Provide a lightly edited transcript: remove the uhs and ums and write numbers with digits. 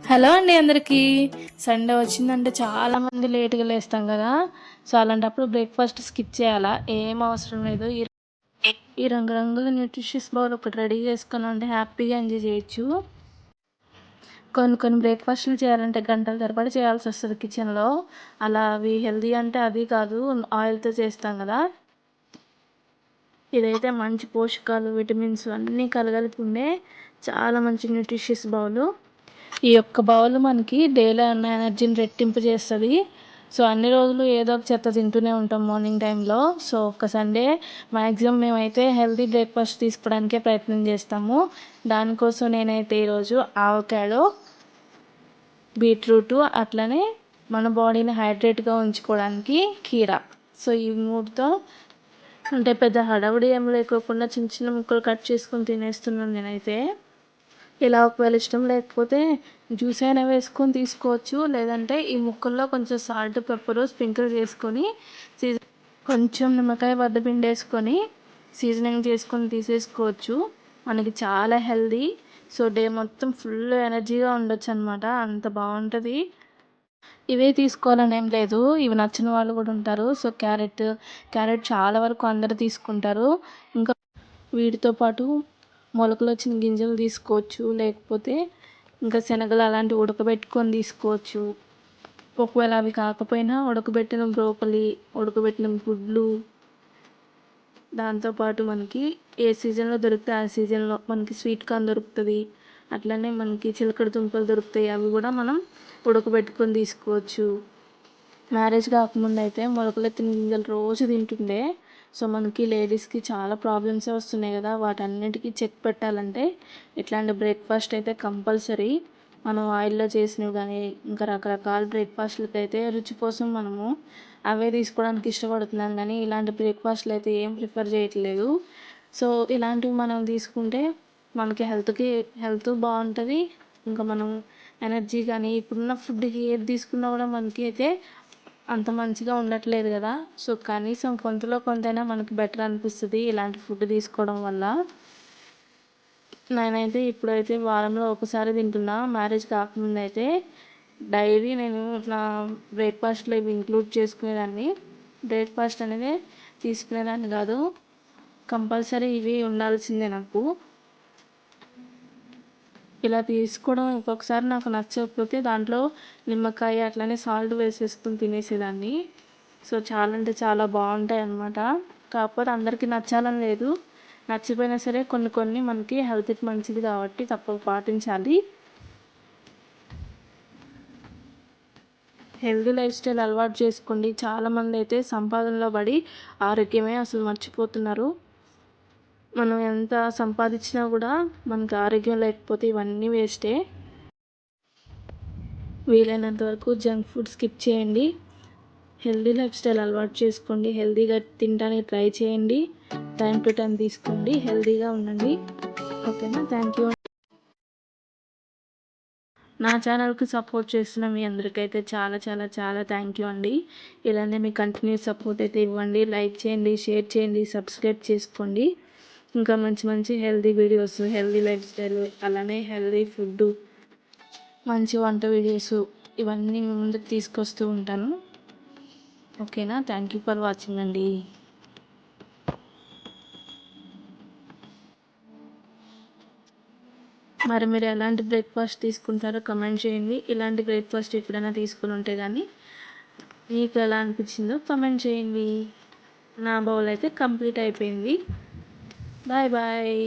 Hello అండి అందరికీ. Sunday వచ్చిందంటే చాలామంది లేట్గా లేస్తాం కదా. సో అలాంటప్పుడు బ్రేక్ఫాస్ట్ స్కిప్ చేయాలా? ఏం అవసరం లేదు. ఈ రంగురంగుల న్యూట్రిషియస్ బౌల్ ఒకటి రెడీ చేసుకుని అంటే హ్యాపీగా ఎంజాయ్ చేయొచ్చు. కొన్ని కొన్ని బ్రేక్ఫాస్ట్లు చేయాలంటే గంటల తరబడి చేయాల్సి వస్తుంది కిచెన్లో. అలా అవి హెల్దీ అంటే అది కాదు, ఆయిల్తో చేస్తాం కదా. ఇదైతే మంచి పోషకాలు, విటమిన్స్ అన్నీ కలగలిపి ఉండే చాలా మంచి న్యూట్రిషియస్ బౌలు. ఈ యొక్క బౌల్ మనకి డైలీ ఉన్న ఎనర్జీని రెట్టింపు చేస్తుంది. సో అన్ని రోజులు ఏదో ఒక చెత్త తింటూనే ఉంటాం మార్నింగ్ టైంలో. సో ఒక్క సండే మ్యాక్సిమం మేమైతే హెల్తీ బ్రేక్ఫాస్ట్ తీసుకోవడానికే ప్రయత్నం చేస్తాము. దానికోసం నేనైతే ఈరోజు ఆవకాడో, బీట్రూటు, అట్లనే మన బాడీని హైడ్రేట్గా ఉంచుకోవడానికి కీరా. సో ఈ మూడుతో అంటే పెద్ద హడావుడి ఏం లేకోకుండా చిన్న చిన్న ముక్కలు కట్ చేసుకొని తినేస్తున్నాను నేనైతే. ఇలా ఒకవేళ ఇష్టం లేకపోతే జ్యూస్ అయినా వేసుకొని తీసుకోవచ్చు, లేదంటే ఈ ముక్కల్లో కొంచెం సాల్ట్, పెప్పరు స్ప్రింకిల్ చేసుకొని కొంచెం నిమ్మకాయ వద్ద పిండేసుకొని సీజనింగ్ చేసుకొని తీసేసుకోవచ్చు. మనకి చాలా హెల్దీ. సో డే మొత్తం ఫుల్ ఎనర్జీగా ఉండొచ్చు అనమాట, అంత బాగుంటుంది. ఇవే తీసుకోవాలని ఏం లేదు, ఇవి నచ్చిన వాళ్ళు కూడా ఉంటారు. సో క్యారెట్ చాలా వరకు అందరు తీసుకుంటారు. ఇంకా వీటితో పాటు మొలకలు వచ్చిన గింజలు తీసుకోవచ్చు, లేకపోతే ఇంకా శనగలు అలాంటివి ఉడకబెట్టుకొని తీసుకోవచ్చు. ఒకవేళ అవి కాకపోయినా ఉడకబెట్టిన బ్రోకలి, ఉడకబెట్టిన గుడ్లు, దాంతోపాటు మనకి ఏ సీజన్లో దొరికితే ఆ సీజన్లో మనకి స్వీట్ కార్న్ దొరుకుతుంది. అట్లనే మనకి చిలకడ దుంపలు దొరుకుతాయి, అవి కూడా మనం ఉడకబెట్టుకొని తీసుకోవచ్చు. మ్యారేజ్ కాకముందు అయితే మొలకలెత్తిన గింజలు రోజు తింటుండే. సో మనకి లేడీస్కి చాలా ప్రాబ్లమ్సే వస్తున్నాయి కదా, వాటన్నిటికీ చెక్ పెట్టాలంటే ఇట్లాంటి బ్రేక్ఫాస్ట్ అయితే కంపల్సరీ. మనం ఆయిల్లో చేసినవి కానీ ఇంకా రకరకాల బ్రేక్ఫాస్ట్లకి అయితే రుచి కోసం మనము అవే తీసుకోవడానికి ఇష్టపడుతున్నాం, కానీ ఇలాంటి బ్రేక్ఫాస్ట్లు అయితే ఏం ప్రిఫర్ చేయట్లేదు. సో ఇలాంటివి మనం తీసుకుంటే మనకి హెల్త్ బాగుంటుంది. ఇంకా మనం ఎనర్జీ కానీ ఇప్పుడున్న ఫుడ్కి ఏది తీసుకున్నా కూడా మనకి అయితే అంత మంచిగా ఉండట్లేదు కదా. సో కనీసం కొంతలో కొంతైనా మనకి బెటర్ అనిపిస్తుంది ఇలాంటి ఫుడ్ తీసుకోవడం వల్ల. నేనైతే ఇప్పుడైతే వారంలో ఒకసారి తింటున్నా. మ్యారేజ్ కాకముందు అయితే డైలీ నేను నా బ్రేక్ఫాస్ట్లో ఇవి ఇంక్లూడ్ చేసుకునేదాన్ని. బ్రేక్ఫాస్ట్ అనేది తీసుకునేదాన్ని కాదు, కంపల్సరీ ఇవి ఉండాల్సిందే నాకు. ఇలా తీసుకోవడం ఇంకొకసారి నాకు నచ్చకపోతే దాంట్లో నిమ్మకాయ అట్లనే సాల్ట్ వేసేసుకుని తినేసేదాన్ని. సో చాలా అంటే చాలా బాగుంటాయి అన్నమాట. కాకపోతే అందరికీ నచ్చాలని లేదు, నచ్చిపోయినా సరే కొన్ని కొన్ని మనకి హెల్త్కి మంచిది కాబట్టి తప్పక పాటించాలి. హెల్తీ లైఫ్ స్టైల్ అలవాటు చేసుకోండి. చాలామంది అయితే సంపాదనలో పడి ఆరోగ్యమే అసలు మర్చిపోతున్నారు. మనం ఎంత సంపాదించినా కూడా మనకు ఆరోగ్యం లేకపోతే ఇవన్నీ వేస్టే. వీలైనంత వరకు జంక్ ఫుడ్ స్కిప్ చేయండి. హెల్దీ లైఫ్ స్టైల్ అలవాటు చేసుకోండి. హెల్దీగా తినడానికి ట్రై చేయండి. టైం టు టైం తీసుకోండి. హెల్దీగా ఉండండి. ఓకేనా? Thank you. నా ఛానల్కి సపోర్ట్ చేస్తున్న మీ అందరికైతే చాలా చాలా చాలా థ్యాంక్ యూ అండి. ఇలానే మీ కంటిన్యూస్ సపోర్ట్ అయితే ఇవ్వండి. లైక్ చేయండి, షేర్ చేయండి, సబ్స్క్రైబ్ చేసుకోండి. ఇంకా మంచి మంచి healthy videos, healthy life style, అలానే హెల్దీ ఫుడ్, మంచి వంట వీడియోస్ ఇవన్నీ మీ ముందుకు తీసుకొస్తూ ఉంటాను. ఓకేనా? థ్యాంక్ యూ ఫర్ వాచింగ్ అండి. మరి మీరు ఎలాంటి బ్రేక్ఫాస్ట్ తీసుకుంటారో కమెంట్ చేయండి. ఇలాంటి బ్రేక్ఫాస్ట్ ఎప్పుడైనా తీసుకుని ఉంటే కానీ మీకు ఎలా అనిపించిందో కమెంట్ చేయండి. నా బౌల్ అయితే కంప్లీట్ అయిపోయింది. Bye bye.